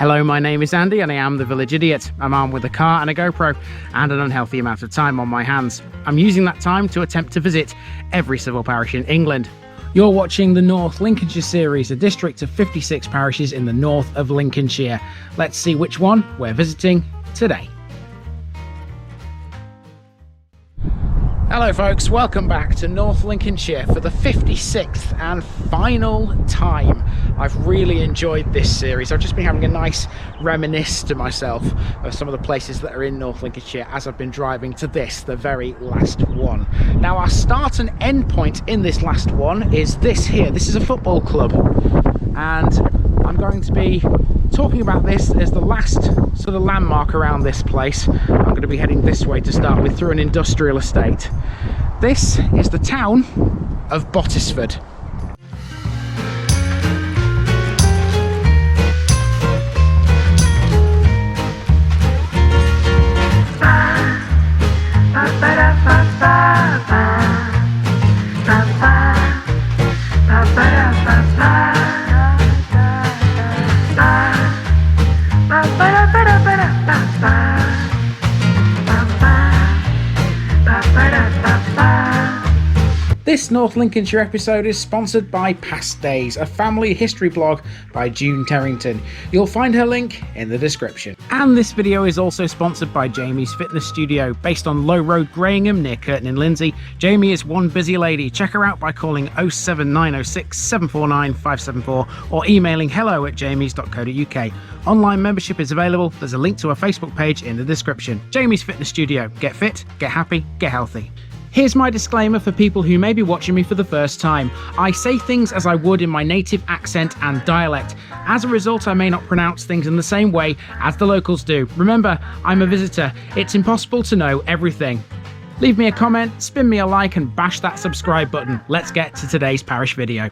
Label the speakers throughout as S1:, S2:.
S1: Hello, my name is Andy and I am the Village Idiot. I'm armed with a car and a GoPro and an unhealthy amount of time on my hands. I'm using that time to attempt to visit every civil parish in England. You're watching the North Lincolnshire series, a district of 56 parishes in the north of Lincolnshire. Let's see which one we're visiting today. Hello folks, welcome back to North Lincolnshire for the 56th and final time. I've really enjoyed this series. I've just been having a nice reminisce to myself of some of the places that are in North Lincolnshire as I've been driving to this, the very last one. Now our start and end point in this last one is this here. This is a football club and I'm going to be talking about this as the last sort of landmark around this place. I'm going to be heading this way to start with through an industrial estate. This is the town of Bottesford. This North Lincolnshire episode is sponsored by Past Days, a family history blog by June Terrington. You'll find her link in the description. And this video is also sponsored by Jamie's Fitness Studio, based on Low Road, Graham, near Curtin in Lindsay. Jamie is one busy lady. Check her out by calling 07906 749 574 or emailing hello@jamies.co.uk. Online membership is available. There's a link to her Facebook page in the description. Jamie's Fitness Studio. Get fit, get happy, get healthy. Here's my disclaimer for people who may be watching me for the first time. I say things as I would in my native accent and dialect. As a result, I may not pronounce things in the same way as the locals do. Remember, I'm a visitor. It's impossible to know everything. Leave me a comment, spin me a like and bash that subscribe button. Let's get to today's parish video.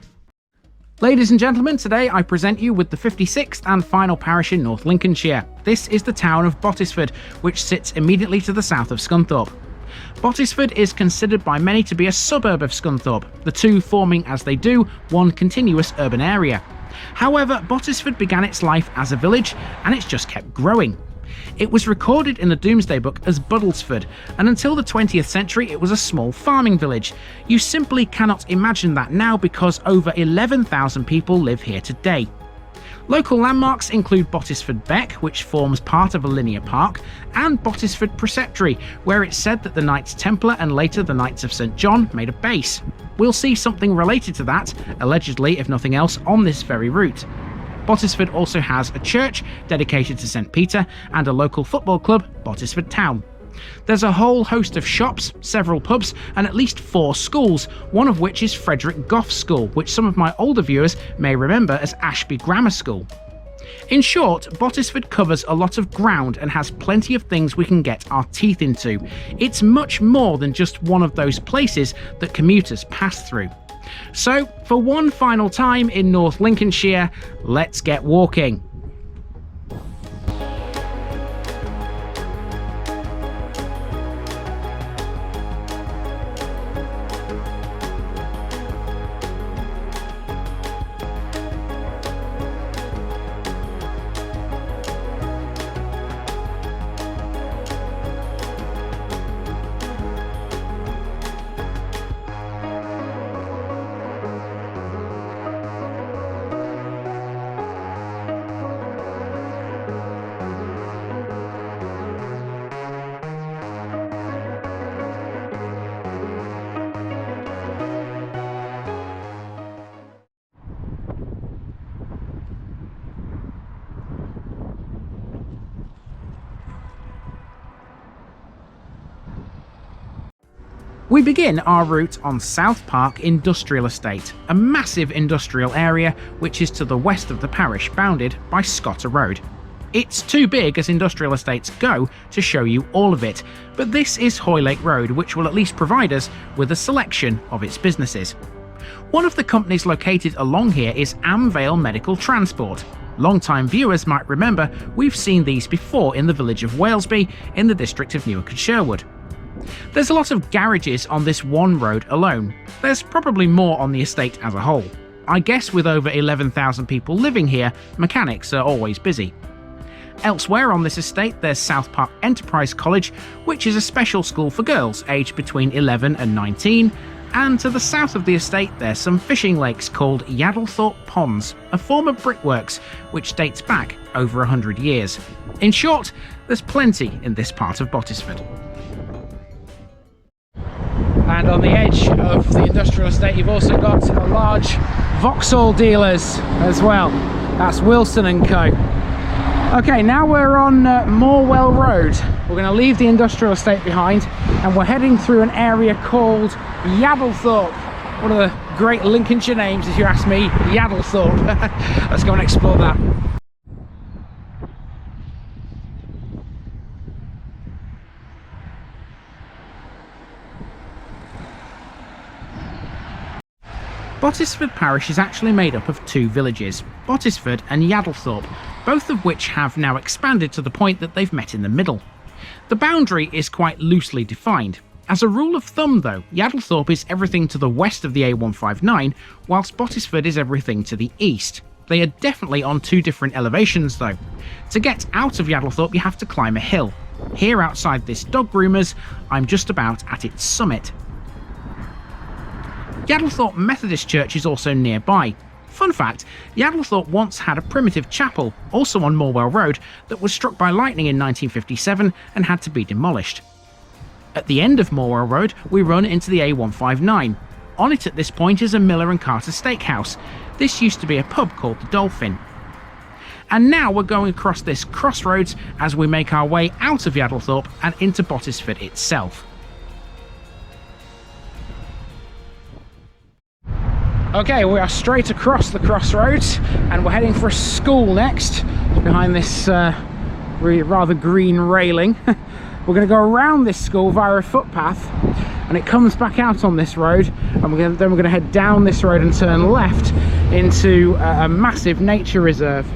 S1: Ladies and gentlemen, today I present you with the 56th and final parish in North Lincolnshire. This is the town of Bottesford, which sits immediately to the south of Scunthorpe. Bottesford is considered by many to be a suburb of Scunthorpe, the two forming, as they do, one contiguous urban area. However, Bottesford began its life as a village and it's just kept growing. It was recorded in the Domesday Book as Budlesford, and until the 20th century it was a small farming village. You simply cannot imagine that now because over 11,000 people live here today. Local landmarks include Bottesford Beck, which forms part of a linear park, and Bottesford Preceptory, where it's said that the Knights Templar and later the Knights of St John made a base. We'll see something related to that, allegedly if nothing else, on this very route. Bottesford also has a church dedicated to St Peter and a local football club, Bottesford Town. There's a whole host of shops, several pubs and at least 4 schools, one of which is Frederick Gough School, which some of my older viewers may remember as Ashby Grammar School. In short, Bottesford covers a lot of ground and has plenty of things we can get our teeth into. It's much more than just one of those places that commuters pass through. So, for one final time in North Lincolnshire, let's get walking. We begin our route on South Park Industrial Estate, a massive industrial area which is to the west of the parish, bounded by Scotter Road. It's too big as industrial estates go to show you all of it, but this is Hoylake Road, which will at least provide us with a selection of its businesses. One of the companies located along here is Amvale Medical Transport. Long-time viewers might remember we've seen these before in the village of Walesby in the district of Newark and Sherwood. There's a lot of garages on this one road alone. There's probably more on the estate as a whole. I guess with over 11,000 people living here, mechanics are always busy. Elsewhere on this estate there's South Park Enterprise College, which is a special school for girls aged between 11 and 19, and to the south of the estate there's some fishing lakes called Yaddlethorpe Ponds, a form of brickworks which dates back over 100 years. In short, there's plenty in this part of Bottesford. And on the edge of the industrial estate you've also got a large Vauxhall dealers as well. That's Wilson & Co. Okay, now we're on Morwell Road. We're going to leave the industrial estate behind and we're heading through an area called Yaddlethorpe. One of the great Lincolnshire names, if you ask me, Yaddlethorpe. Let's go and explore that. Bottesford Parish is actually made up of two villages, Bottesford and Yaddlethorpe, both of which have now expanded to the point that they've met in the middle. The boundary is quite loosely defined. As a rule of thumb though, Yaddlethorpe is everything to the west of the A159, whilst Bottesford is everything to the east. They are definitely on two different elevations though. To get out of Yaddlethorpe you have to climb a hill. Here outside this dog groomer's, I'm just about at its summit. Yaddlethorpe Methodist Church is also nearby. Fun fact, Yaddlethorpe once had a primitive chapel, also on Morwell Road, that was struck by lightning in 1957 and had to be demolished. At the end of Morwell Road, we run into the A159. On it at this point is a Miller and Carter steakhouse. This used to be a pub called the Dolphin. And now we're going across this crossroads as we make our way out of Yaddlethorpe and into Bottesford itself. Okay, we are straight across the crossroads and we're heading for a school next, behind this rather green railing. We're going to go around this school via a footpath and it comes back out on this road, and then we're going to head down this road and turn left into a massive nature reserve.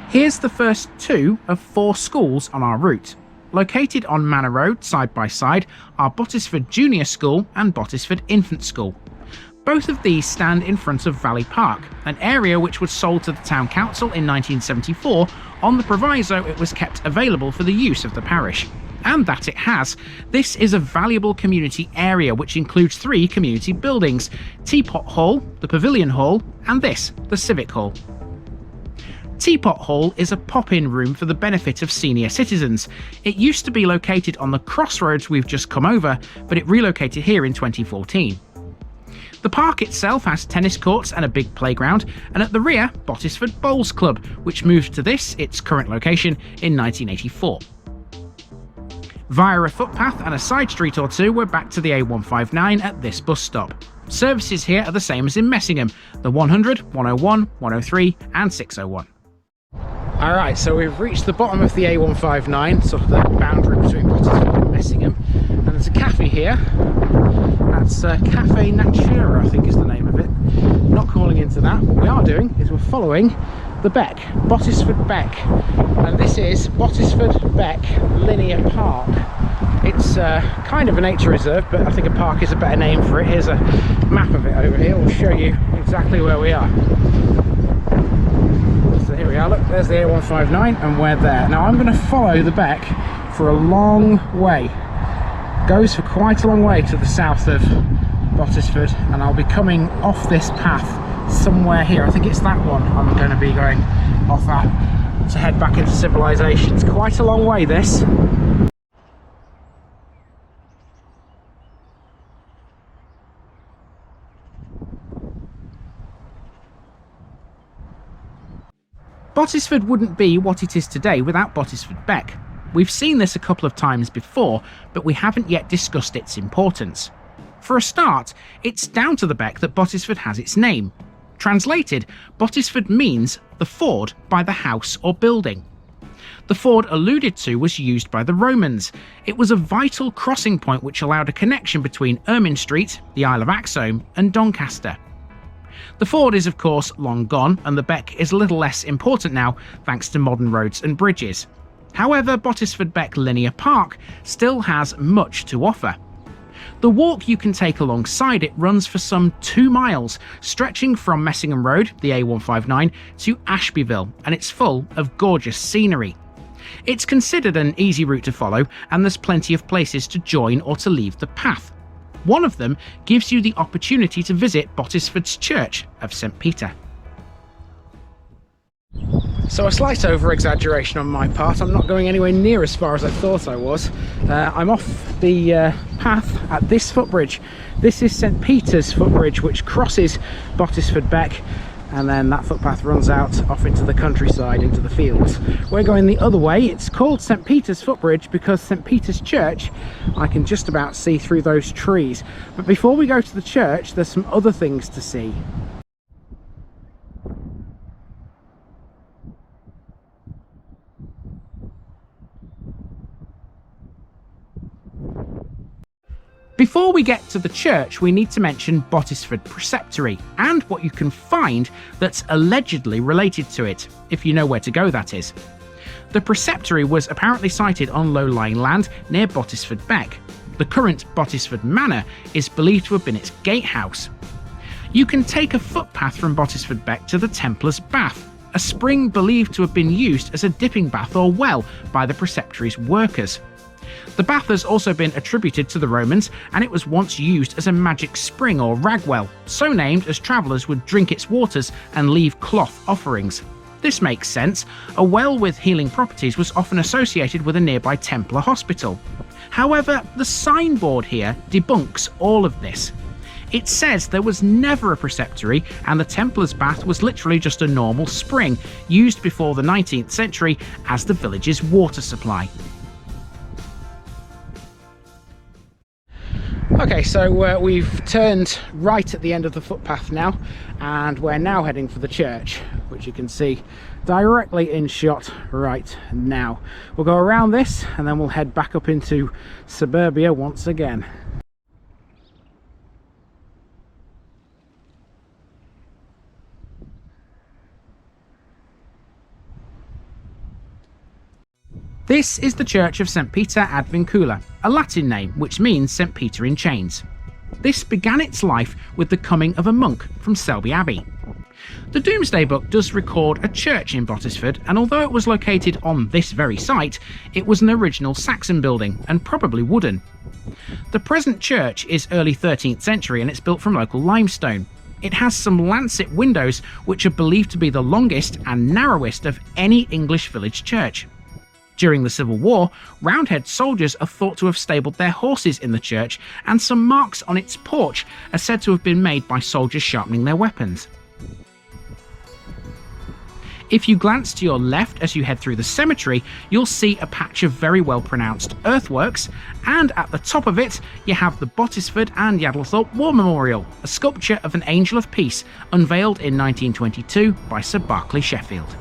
S1: Here's the first two of 4 schools on our route. Located on Manor Road side by side are Bottesford Junior School and Bottesford Infant School. Both of these stand in front of Valley Park, an area which was sold to the Town Council in 1974 on the proviso it was kept available for the use of the parish. And that it has. This is a valuable community area which includes 3 community buildings: Teapot Hall, the Pavilion Hall, and this, the Civic Hall. Teapot Hall is a pop-in room for the benefit of senior citizens. It used to be located on the crossroads we've just come over, but it relocated here in 2014. The park itself has tennis courts and a big playground, and at the rear, Bottesford Bowls Club, which moved to this, its current location, in 1984. Via a footpath and a side street or two, we're back to the A159 at this bus stop. Services here are the same as in Messingham, the 100, 101, 103 and 601. Alright, so we've reached the bottom of the A159, sort of the boundary between Bottesford and Messingham, and there's a cafe here. That's Cafe Natura, I think is the name of it. Not calling into that. What we are doing is we're following the Beck, Bottesford Beck, and this is Bottesford Beck Linear Park. It's kind of a nature reserve, but I think a park is a better name for it. Here's a map of it over here. We'll show you exactly where we are. So here we are, look, there's the A159 and we're there. Now I'm going to follow the Beck for a long way. Goes for quite a long way to the south of Bottesford, and I'll be coming off this path somewhere here. I think it's that one I'm going to be going off at to head back into civilization. It's quite a long way, this. Bottesford wouldn't be what it is today without Bottesford Beck. We've seen this a couple of times before, but we haven't yet discussed its importance. For a start, it's down to the Beck that Bottesford has its name. Translated, Bottesford means the ford by the house or building. The ford alluded to was used by the Romans. It was a vital crossing point which allowed a connection between Ermine Street, the Isle of Axholme, and Doncaster. The ford is of course long gone, and the Beck is a little less important now thanks to modern roads and bridges. However, Bottesford Beck Linear Park still has much to offer. The walk you can take alongside it runs for some 2 miles, stretching from Messingham Road, the A159, to Ashbyville, and it's full of gorgeous scenery. It's considered an easy route to follow, and there's plenty of places to join or to leave the path. One of them gives you the opportunity to visit Bottesford's Church of St Peter. So a slight over-exaggeration on my part. I'm not going anywhere near as far as I thought I was. I'm off the path at this footbridge. This is St Peter's footbridge, which crosses Bottesford Beck, and then that footpath runs out off into the countryside, into the fields. We're going the other way. It's called St Peter's footbridge because St Peter's Church, I can just about see through those trees. But before we go to the church, there's some other things to see. Before we get to the church, we need to mention Bottesford Preceptory and what you can find that's allegedly related to it, if you know where to go, that is. The preceptory was apparently sited on low-lying land near Bottesford Beck. The current Bottesford Manor is believed to have been its gatehouse. You can take a footpath from Bottesford Beck to the Templar's Bath, a spring believed to have been used as a dipping bath or well by the preceptory's workers. The bath has also been attributed to the Romans, and it was once used as a magic spring or ragwell, so named as travellers would drink its waters and leave cloth offerings. This makes sense. A well with healing properties was often associated with a nearby Templar hospital. However, the signboard here debunks all of this. It says there was never a preceptory, and the Templar's bath was literally just a normal spring, used before the 19th century as the village's water supply. Okay, so we've turned right at the end of the footpath now, and we're now heading for the church, which you can see directly in shot right now. We'll go around this and then we'll head back up into suburbia once again. This is the Church of St Peter ad Vincula, a Latin name which means St Peter in Chains. This began its life with the coming of a monk from Selby Abbey. The Domesday Book does record a church in Bottesford, and although it was located on this very site, it was an original Saxon building and probably wooden. The present church is early 13th century and it's built from local limestone. It has some lancet windows which are believed to be the longest and narrowest of any English village church. During the Civil War, Roundhead soldiers are thought to have stabled their horses in the church, and some marks on its porch are said to have been made by soldiers sharpening their weapons. If you glance to your left as you head through the cemetery, you'll see a patch of very well pronounced earthworks, and at the top of it you have the Bottesford and Yadlethorpe War Memorial, a sculpture of an Angel of Peace unveiled in 1922 by Sir Berkeley Sheffield.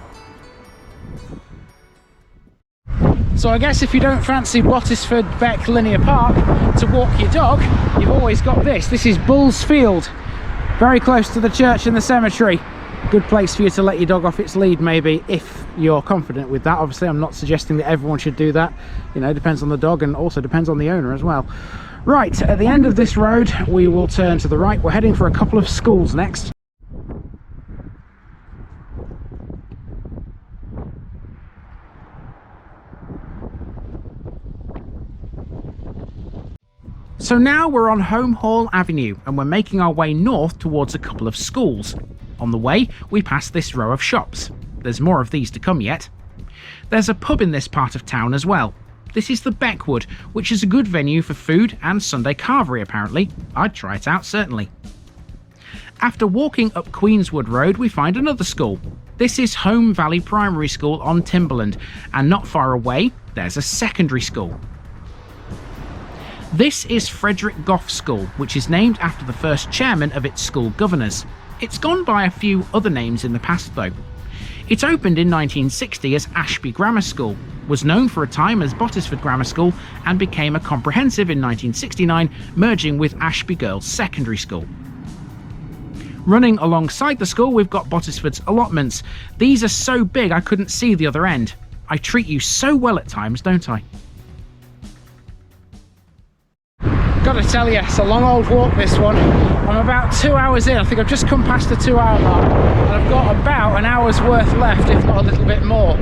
S1: So I guess if you don't fancy Bottesford Beck Linear Park to walk your dog, you've always got this. This is Bull's Field, very close to the church and the cemetery. Good place for you to let your dog off its lead, maybe, if you're confident with that. Obviously, I'm not suggesting that everyone should do that. You know, depends on the dog and also depends on the owner as well. Right, at the end of this road, we will turn to the right. We're heading for a couple of schools next. So now we're on Home Hall Avenue and we're making our way north towards a couple of schools. On the way, we pass this row of shops. There's more of these to come yet. There's a pub in this part of town as well. This is the Beckwood, which is a good venue for food and Sunday carvery apparently. I'd try it out certainly. After walking up Queenswood Road, we find another school. This is Home Valley Primary School on Timberland, and not far away, there's a secondary school. This is Frederick Gough School, which is named after the first chairman of its school governors. It's gone by a few other names in the past though. It opened in 1960 as Ashby Grammar School, was known for a time as Bottesford Grammar School, and became a comprehensive in 1969, merging with Ashby Girls Secondary School. Running alongside the school we've got Bottesford's allotments. These are so big I couldn't see the other end. I treat you so well at times, don't I? Gotta tell you, it's a long old walk, this one. I'm about 2 hours in. I think I've just come past the 2-hour mark, and I've got about an hour's worth left, if not a little bit more.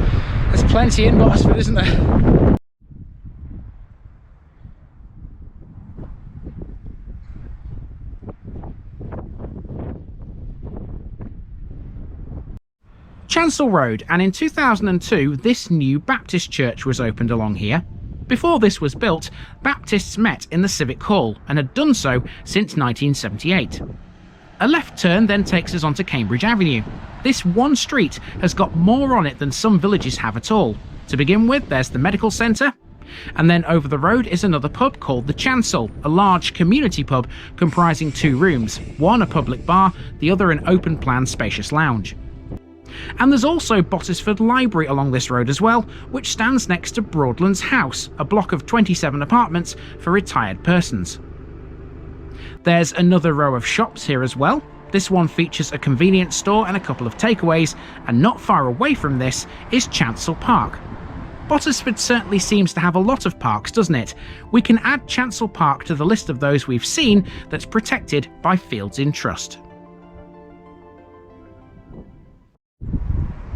S1: There's plenty in Bottesford, isn't there? Chancel Road, and in 2002 this new Baptist church was opened along here. Before this was built, Baptists met in the Civic Hall and had done so since 1978. A left turn then takes us onto Cambridge Avenue. This one street has got more on it than some villages have at all. To begin with, there's the medical centre, and then over the road is another pub called the Chancel, a large community pub comprising 2 rooms, one a public bar, the other an open plan spacious lounge. And there's also Bottesford Library along this road as well, which stands next to Broadlands House, a block of 27 apartments for retired persons. There's another row of shops here as well. This one features a convenience store and a couple of takeaways, and not far away from this is Chancel Park. Bottesford certainly seems to have a lot of parks, doesn't it? We can add Chancel Park to the list of those we've seen that's protected by Fields in Trust.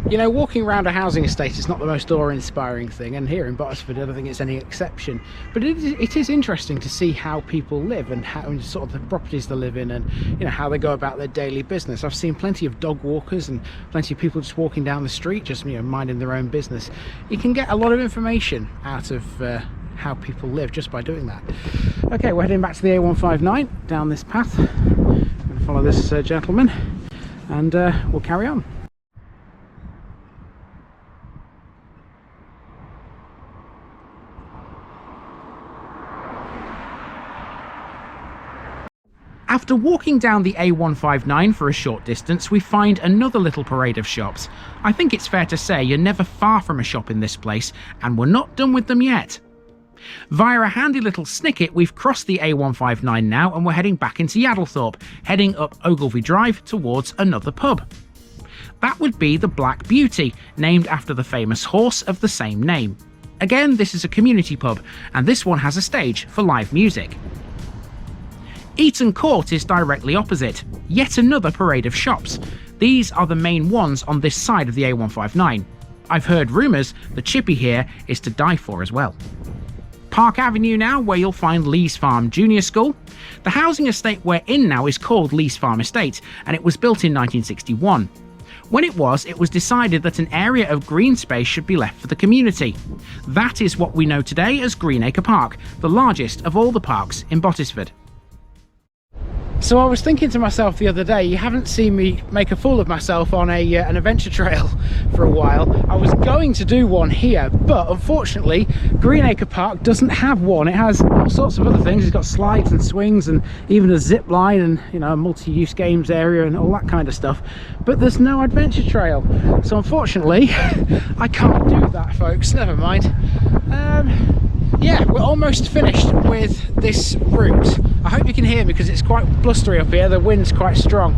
S1: You know, walking around a housing estate is not the most awe-inspiring thing, and here in Bottesford I don't think it's any exception. But it is interesting to see how people live and how sort of the properties they live in, and you know how they go about their daily business. I've seen plenty of dog walkers and plenty of people just walking down the street, just minding their own business. You can get a lot of information out of how people live just by doing that. Okay, we're heading back to the A159 down this path. I'm going to follow this gentleman, and we'll carry on. After walking down the A159 for a short distance, we find another little parade of shops. I think it's fair to say you're never far from a shop in this place, and we're not done with them yet. Via a handy little snicket, we've crossed the A159 now, and we're heading back into Yaddlethorpe, heading up Ogilvie Drive towards another pub. That would be the Black Beauty, named after the famous horse of the same name. Again, this is a community pub, and this one has a stage for live music. Eaton Court is directly opposite, yet another parade of shops. These are the main ones on this side of the A159. I've heard rumours the chippy here is to die for as well. Park Avenue now, where you'll find Lees Farm Junior School. The housing estate we're in now is called Lees Farm Estate, and it was built in 1961. When it was decided that an area of green space should be left for the community. That is what we know today as Greenacre Park, the largest of all the parks in Bottesford. So I was thinking to myself the other day, you haven't seen me make a fool of myself on an adventure trail for a while. I was going to do one here, but unfortunately Greenacre Park doesn't have one. It has all sorts of other things. It's got slides and swings and even a zip line and, you know, a multi-use games area and all that kind of stuff, but there's no adventure trail. So unfortunately I can't do that, folks. Never mind. Yeah, we're almost finished with this route. I hope you can hear me because it's quite blustery up here. The wind's quite strong.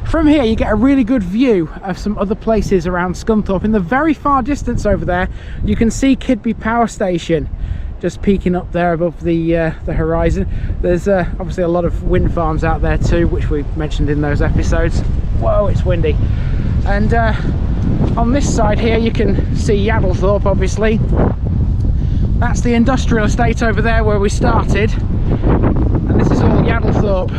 S1: From here you get a really good view of some other places around Scunthorpe. In the very far distance over there you can see Kidby Power Station just peeking up there above the horizon. There's obviously a lot of wind farms out there too, which we mentioned in those episodes. Whoa, it's windy. And on this side here you can see Yaddlethorpe, obviously. That's the industrial estate over there where we started, and this is all Yaddlethorpe,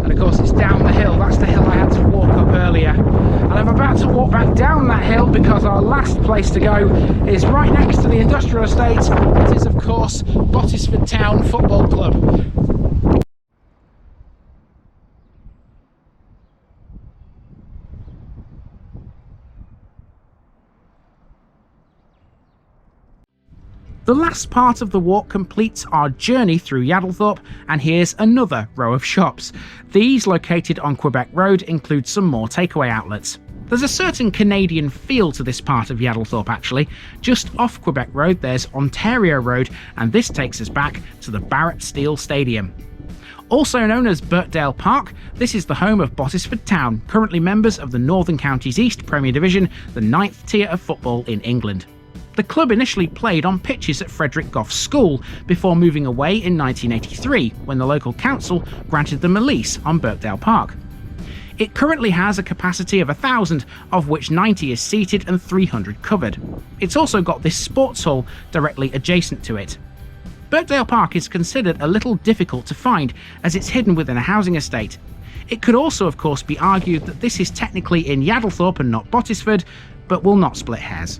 S1: and of course it's down the hill. That's the hill I had to walk up earlier, and I'm about to walk back down that hill because our last place to go is right next to the industrial estate. It is of course Bottesford Town Football Club. The last part of the walk completes our journey through Yaddlethorpe, and here's another row of shops. These, located on Quebec Road, include some more takeaway outlets. There's a certain Canadian feel to this part of Yaddlethorpe actually. Just off Quebec Road there's Ontario Road, and this takes us back to the Barrett Steel Stadium. Also known as Birkdale Park, this is the home of Bottesford Town, currently members of the Northern Counties East Premier Division, the 9th tier of football in England. The club initially played on pitches at Frederick Goff's school before moving away in 1983 when the local council granted them a lease on Birkdale Park. It currently has a capacity of 1,000, of which 90 is seated and 300 covered. It's also got this sports hall directly adjacent to it. Birkdale Park is considered a little difficult to find as it's hidden within a housing estate. It could also of course be argued that this is technically in Yaddlethorpe and not Bottesford, but we'll not split hairs.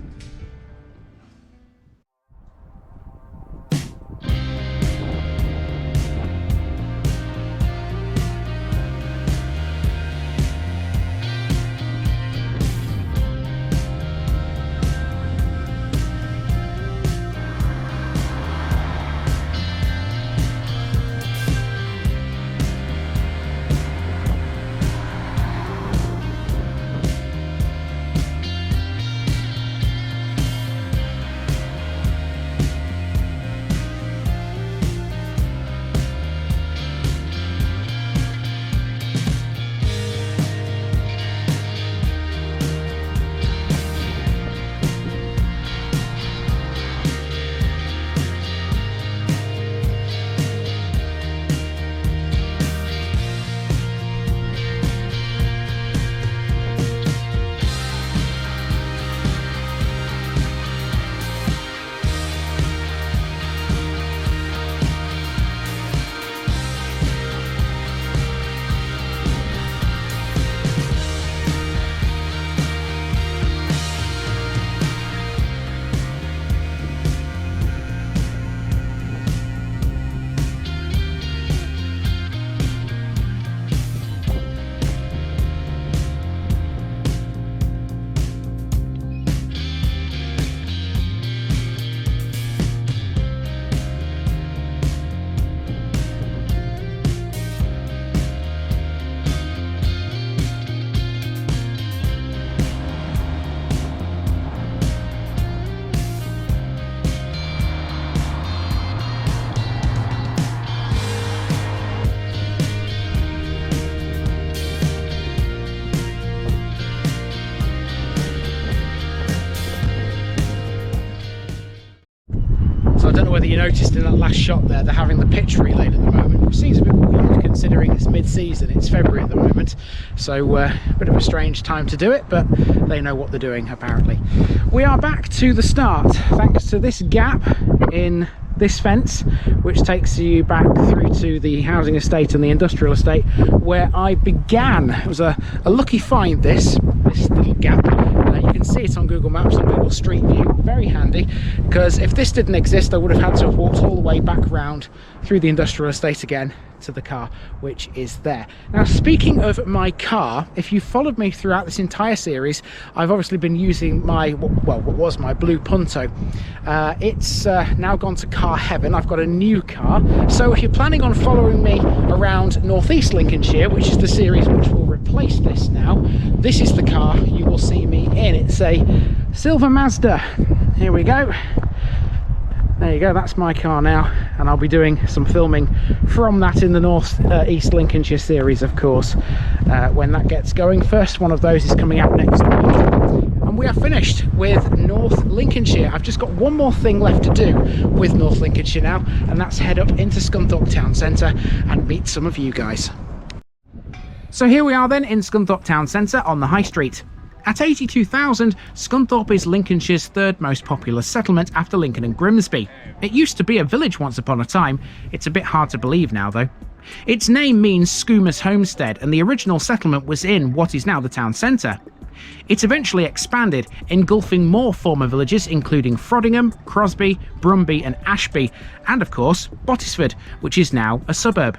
S1: I don't know whether you noticed in that last shot there, they're having the pitch relayed at the moment, which seems a bit weird considering it's mid-season, it's February at the moment, so a bit of a strange time to do it, but they know what they're doing apparently. We are back to the start thanks to this gap in this fence, which takes you back through to the housing estate and the industrial estate where I began. It was a lucky find, this little gap. You can see it on Google Maps and Google Street View, very handy, because if this didn't exist I would have had to have walked all the way back round through the industrial estate again to the car, which is there. Now, speaking of my car, if you followed me throughout this entire series, I've obviously been using my, well, what was my blue Punto. It's now gone to car heaven. I've got a new car, so if you're planning on following me around northeast Lincolnshire, which is the series which will replace this now, this is the car you will see me in. It's a silver Mazda. Here we go. There you go, that's my car now, and I'll be doing some filming from that in the North East Lincolnshire series, of course, when that gets going. First one of those is coming out next week. And we are finished with North Lincolnshire. I've just got one more thing left to do with North Lincolnshire now, and that's head up into Scunthorpe Town Centre and meet some of you guys. So here we are then in Scunthorpe Town Centre on the High Street. At 82,000, Scunthorpe is Lincolnshire's third most populous settlement after Lincoln and Grimsby. It used to be a village once upon a time. It's a bit hard to believe now though. Its name means Schoomer's Homestead, and the original settlement was in what is now the town centre. It eventually expanded, engulfing more former villages including Frodingham, Crosby, Brumby and Ashby, and of course Bottesford, which is now a suburb.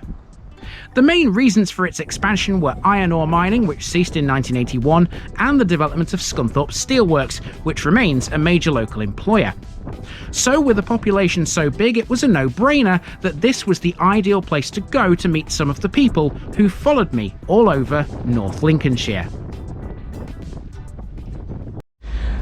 S1: The main reasons for its expansion were iron ore mining, which ceased in 1981, and the development of Scunthorpe Steelworks, which remains a major local employer. So with a population so big, it was a no-brainer that this was the ideal place to go to meet some of the people who followed me all over North Lincolnshire.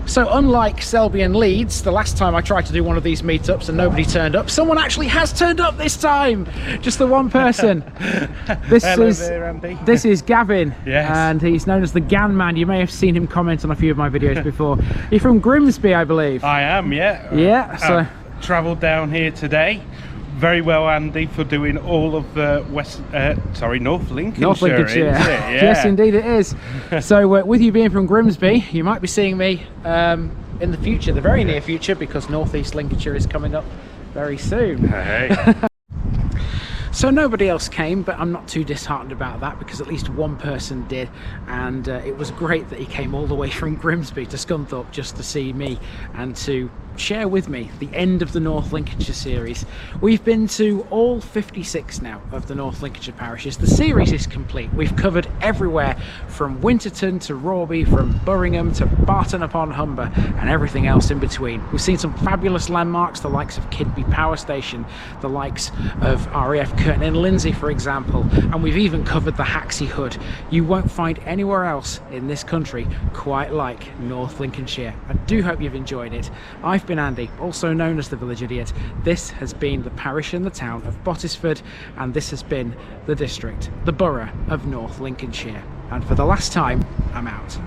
S1: So unlike Selby and Leeds, the last time I tried to do one of these meetups and nobody turned up, someone actually has turned up this time. Just the one person.
S2: Hello there, Andy.
S1: This is Gavin.
S2: Yes.
S1: And he's known as the Gan Man. You may have seen him comment on a few of my videos before. You're from Grimsby, I believe.
S2: I am, yeah.
S1: Yeah. So
S2: I've travelled down here today. Very well, Andy, for doing all of the North Lincolnshire.
S1: North Lincolnshire.
S2: Yeah.
S1: Yes, indeed it is. So with you being from Grimsby, you might be seeing me in the future, the very near future, because North East Lincolnshire is coming up very soon.
S2: Hey.
S1: So nobody else came, but I'm not too disheartened about that, because at least one person did, and it was great that he came all the way from Grimsby to Scunthorpe just to see me and to share with me the end of the North Lincolnshire series. We've been to all 56 now of the North Lincolnshire parishes. The series is complete. We've covered everywhere from Winterton to Rawby, from Burringham to Barton upon Humber, and everything else in between. We've seen some fabulous landmarks, the likes of Kidby Power Station, the likes of RAF Curtin in Lindsay, for example, and we've even covered the Haxey Hood. You won't find anywhere else in this country quite like North Lincolnshire. I do hope you've enjoyed it. I've been Andy, also known as the Village Idiot. This has been the parish and the town of Bottesford, and this has been the district, the borough of North Lincolnshire. And for the last time, I'm out.